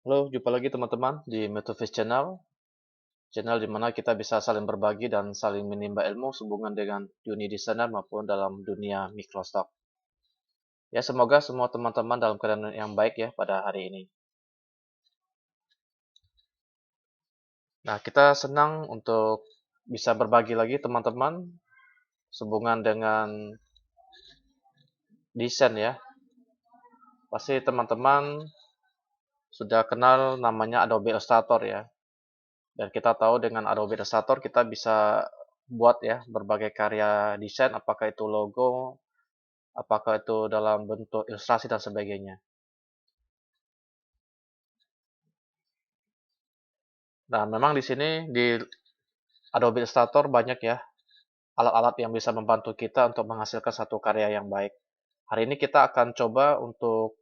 Halo, jumpa lagi teman-teman di Metafish Channel, channel di mana kita bisa saling berbagi dan saling menimba ilmu sehubungan dengan dunia desainer maupun dalam dunia Microsoft. Ya, semoga semua teman-teman dalam keadaan yang baik ya pada hari ini. Nah, kita senang untuk bisa berbagi lagi teman-teman sehubungan dengan desain ya. Pasti teman-teman sudah kenal namanya Adobe Illustrator ya. Dan kita tahu dengan Adobe Illustrator kita bisa buat ya berbagai karya desain, apakah itu logo, apakah itu dalam bentuk ilustrasi dan sebagainya. Nah, memang di sini di Adobe Illustrator banyak ya alat-alat yang bisa membantu kita untuk menghasilkan satu karya yang baik. Hari ini kita akan coba untuk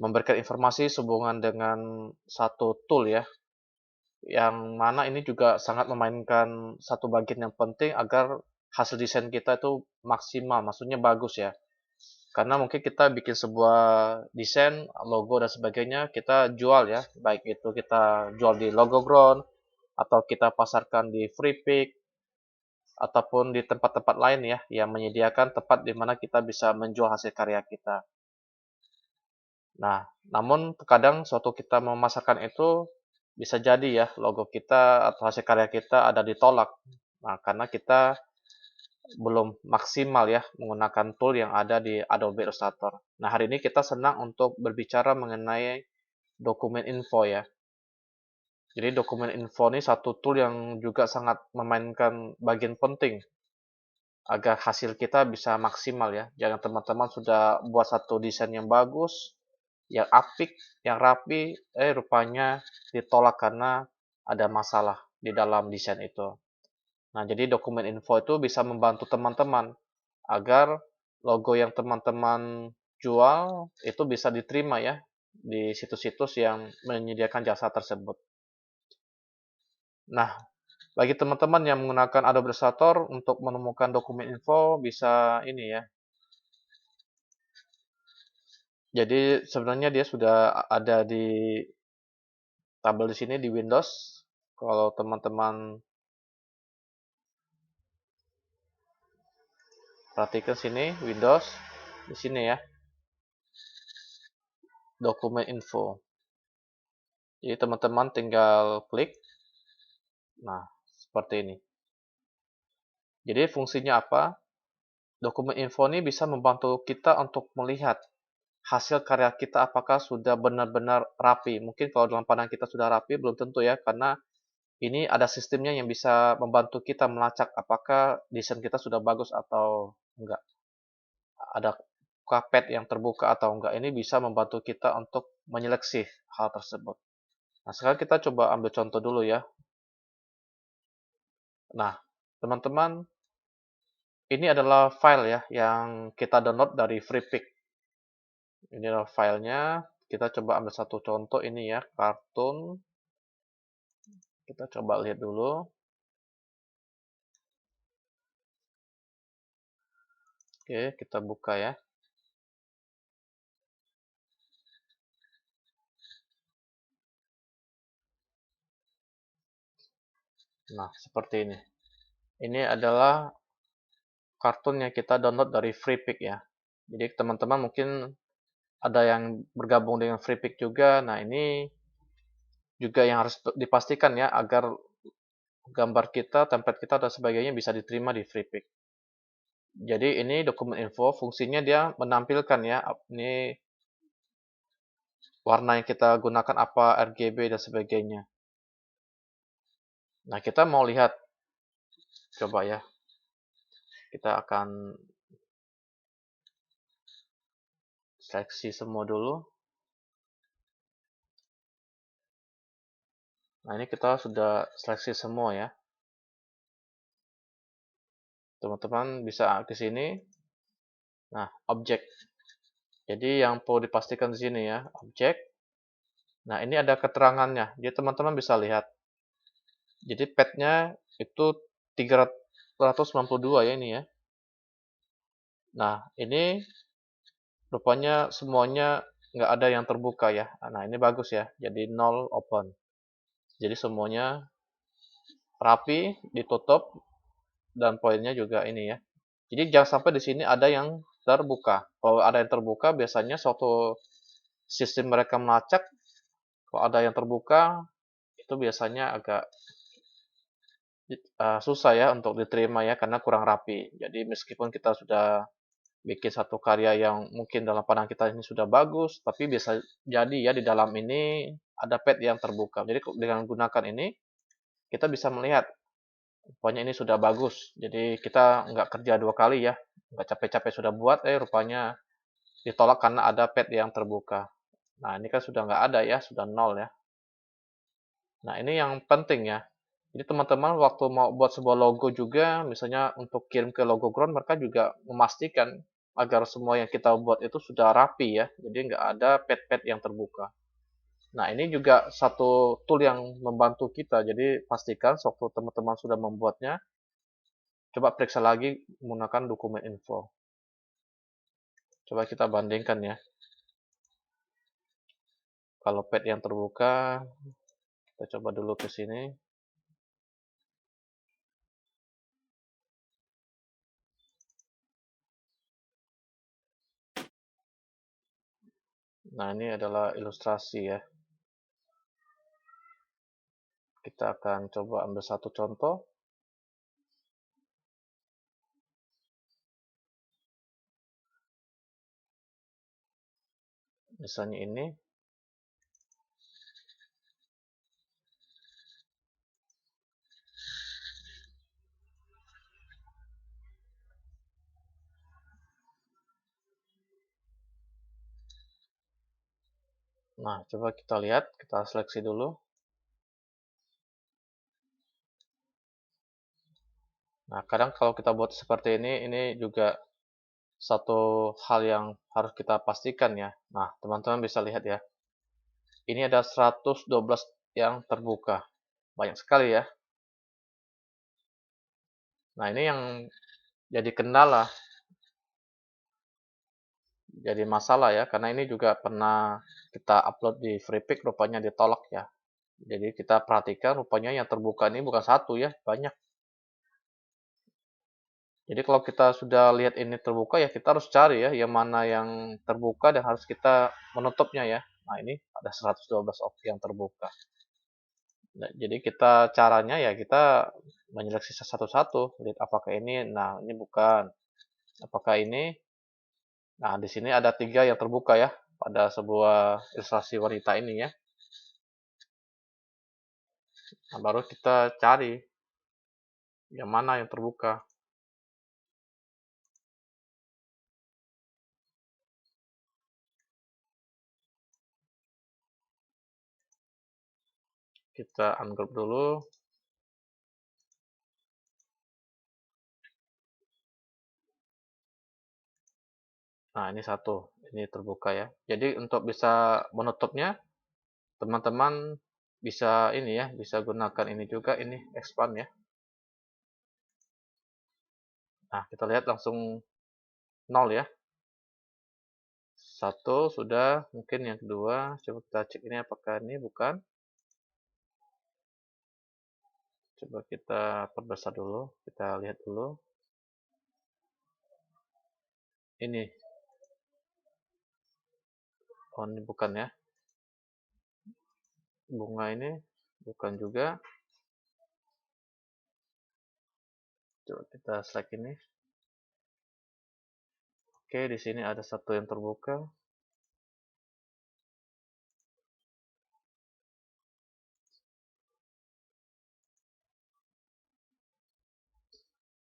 memberikan informasi sehubungan dengan satu tool ya, yang mana ini juga sangat memainkan satu bagian yang penting agar hasil desain kita itu maksimal, maksudnya bagus ya. Karena mungkin kita bikin sebuah desain, logo dan sebagainya, kita jual ya, baik itu kita jual di Logo Ground, atau kita pasarkan di Freepik, ataupun di tempat-tempat lain ya, yang menyediakan tempat di mana kita bisa menjual hasil karya kita. Nah, namun terkadang suatu kita memasarkan itu, bisa jadi ya, logo kita atau hasil karya kita ada ditolak. Nah, karena kita belum maksimal ya menggunakan tool yang ada di Adobe Illustrator. Nah, hari ini kita senang untuk berbicara mengenai dokumen info ya. Jadi dokumen info ini satu tool yang juga sangat memainkan bagian penting agar hasil kita bisa maksimal ya. Jangan teman-teman sudah buat satu desain yang bagus, yang apik, yang rapi, rupanya ditolak karena ada masalah di dalam desain itu. Nah, jadi dokumen info itu bisa membantu teman-teman agar logo yang teman-teman jual itu bisa diterima ya di situs-situs yang menyediakan jasa tersebut. Nah, bagi teman-teman yang menggunakan Adobe Illustrator untuk menemukan dokumen info bisa ini ya. Jadi sebenarnya dia sudah ada di tabel di sini di Windows. Kalau teman-teman perhatikan sini Windows di sini ya, dokumen info. Jadi teman-teman tinggal klik. Nah, seperti ini. Jadi fungsinya apa? Dokumen info ini bisa membantu kita untuk melihat hasil karya kita apakah sudah benar-benar rapi. Mungkin kalau dalam pandangan kita sudah rapi, belum tentu ya, karena ini ada sistemnya yang bisa membantu kita melacak apakah desain kita sudah bagus atau enggak. Ada pet yang terbuka atau enggak. Ini bisa membantu kita untuk menyeleksi hal tersebut. Nah, sekarang kita coba ambil contoh dulu ya. Nah, teman-teman, ini adalah file ya yang kita download dari Freepik. Ini adalah filenya. Kita coba ambil satu contoh ini ya, kartun. Kita coba lihat dulu. Oke, kita buka ya. Nah, seperti ini. Ini adalah kartun yang kita download dari Freepik ya. Jadi teman-teman mungkin ada yang bergabung dengan Freepik juga. Nah, ini juga yang harus dipastikan ya agar gambar kita, template kita dan sebagainya bisa diterima di Freepik. Jadi ini dokumen info, fungsinya dia menampilkan ya, ini warna yang kita gunakan apa, RGB dan sebagainya. Nah, kita mau lihat, coba ya, kita akan seleksi semua dulu. Nah, ini kita sudah seleksi semua ya. Teman-teman bisa ke sini. Nah, objek. Jadi yang perlu dipastikan di sini ya, objek. Nah, ini ada keterangannya. Jadi teman-teman bisa lihat. Jadi pad-nya itu 392 ya ini ya. Nah, ini rupanya semuanya nggak ada yang terbuka ya. Nah, ini bagus ya. Jadi nol open. Jadi semuanya rapi, ditutup, dan poinnya juga ini ya. Jadi jangan sampai di sini ada yang terbuka. Kalau ada yang terbuka, biasanya suatu sistem mereka melacak. Kalau ada yang terbuka, itu biasanya agak susah ya untuk diterima ya, karena kurang rapi. Jadi meskipun kita sudah bikin satu karya yang mungkin dalam pandangan kita ini sudah bagus, tapi bisa jadi ya di dalam ini ada pad yang terbuka. Jadi dengan gunakan ini, kita bisa melihat rupanya ini sudah bagus. Jadi kita nggak kerja dua kali ya, nggak capek-capek sudah buat, rupanya ditolak karena ada pad yang terbuka. Nah, ini kan sudah nggak ada ya, sudah nol ya. Nah, ini yang penting ya. Jadi teman-teman waktu mau buat sebuah logo juga, misalnya untuk kirim ke logo ground, mereka juga memastikan agar semua yang kita buat itu sudah rapi ya. Jadi nggak ada pad-pad yang terbuka. Nah, ini juga satu tool yang membantu kita. Jadi pastikan waktu teman-teman sudah membuatnya, coba periksa lagi menggunakan dokumen info. Coba kita bandingkan ya. Kalau pad yang terbuka, kita coba dulu ke sini. Nah, ini adalah ilustrasi ya. Kita akan coba ambil satu contoh. Misalnya ini. Nah, coba kita lihat, kita seleksi dulu. Nah, kadang kalau kita buat seperti ini juga satu hal yang harus kita pastikan ya. Nah, teman-teman bisa lihat ya. Ini ada 112 yang terbuka. Banyak sekali ya. Nah, ini yang jadi kendala, jadi masalah ya. Karena ini juga pernah kita upload di FreePic, rupanya ditolak ya. Jadi kita perhatikan rupanya yang terbuka ini bukan satu ya, banyak. Jadi kalau kita sudah lihat ini terbuka ya kita harus cari ya yang mana yang terbuka dan harus kita menutupnya ya. Nah, ini ada 112 opsi yang terbuka. Nah, jadi kita caranya ya kita menyeleksi satu-satu, lihat apakah ini, nah ini bukan, apakah ini. Nah, di sini ada 3 yang terbuka ya pada sebuah ilustrasi wanita ini ya. Nah, baru kita cari yang mana yang terbuka. Kita ungroup dulu. Nah, ini satu, ini terbuka ya. Jadi untuk bisa menutupnya, teman-teman bisa ini ya, bisa gunakan ini juga, ini expand ya. Nah, kita lihat langsung nol ya. Satu sudah, mungkin yang kedua, coba kita cek ini apakah ini bukan. Coba kita perbesar dulu, kita lihat dulu. Ini, oh ini bukan ya. Bunga ini bukan juga. Coba kita select ini. Oke, di sini ada satu yang terbuka.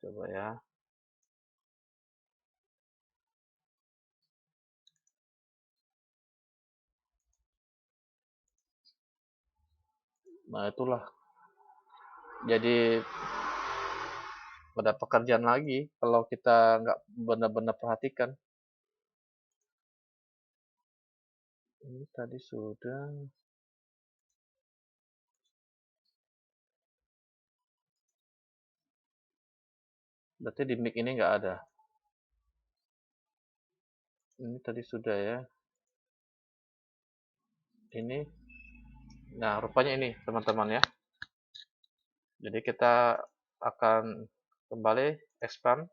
Coba ya. Nah, itulah. Jadi pada pekerjaan lagi kalau kita nggak benar-benar perhatikan. Ini tadi sudah. Berarti di mic ini nggak ada. Ini tadi sudah ya. ini. Nah, rupanya ini teman-teman ya. Jadi kita akan kembali expand.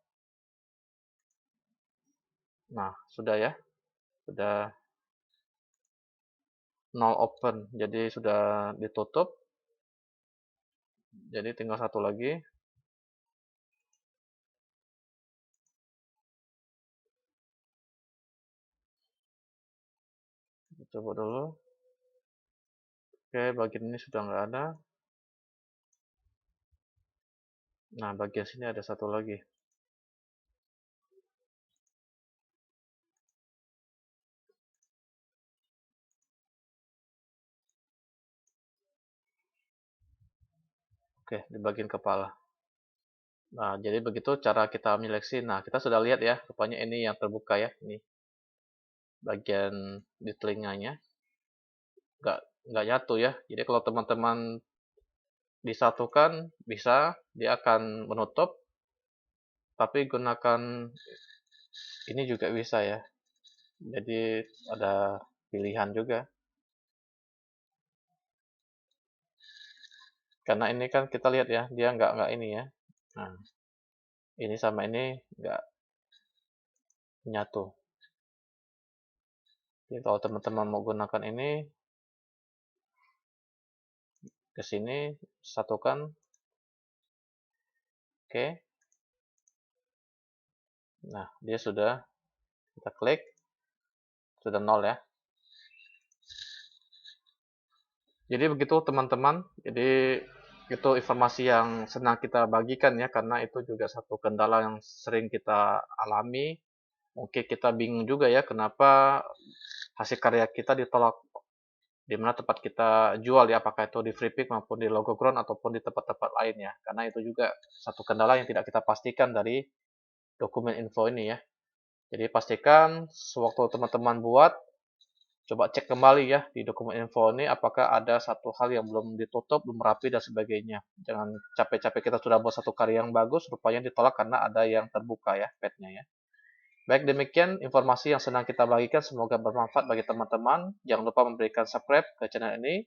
Nah, sudah ya. Sudah null open. Jadi sudah ditutup. Jadi tinggal satu lagi. Coba dulu. Oke, bagian ini sudah nggak ada. Nah, bagian sini ada satu lagi. Oke, di bagian kepala. Nah, jadi begitu cara kita menyeleksi. Nah, kita sudah lihat ya, rupanya ini yang terbuka ya. Ini bagian di telinganya. Nggak, nggak nyatu ya. Jadi kalau teman-teman disatukan, bisa, dia akan menutup. Tapi gunakan ini juga bisa ya. Jadi ada pilihan juga. Karena ini kan kita lihat ya, dia nggak ini ya. Nah, ini sama ini nggak nyatu. Jadi kalau teman-teman mau gunakan ini, ke sini, satukan. Oke. Nah, dia sudah, kita klik, sudah nol ya. Jadi begitu teman-teman. Jadi itu informasi yang senang kita bagikan ya, karena itu juga satu kendala yang sering kita alami. Mungkin kita bingung juga ya, kenapa hasil karya kita ditolak di mana tempat kita jual ya, apakah itu di Freepik maupun di Logo Ground ataupun di tempat-tempat lain ya. Karena itu juga satu kendala yang tidak kita pastikan dari dokumen info ini ya. Jadi pastikan sewaktu teman-teman buat, coba cek kembali ya di dokumen info ini apakah ada satu hal yang belum ditutup, belum rapi dan sebagainya. Jangan capek-capek kita sudah buat satu karya yang bagus, rupanya ditolak karena ada yang terbuka ya petnya ya. Baik, demikian informasi yang senang kita bagikan. Semoga bermanfaat bagi teman-teman. Jangan lupa memberikan subscribe ke channel ini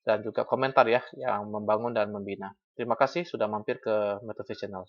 dan juga komentar ya yang membangun dan membina. Terima kasih sudah mampir ke Metavisional.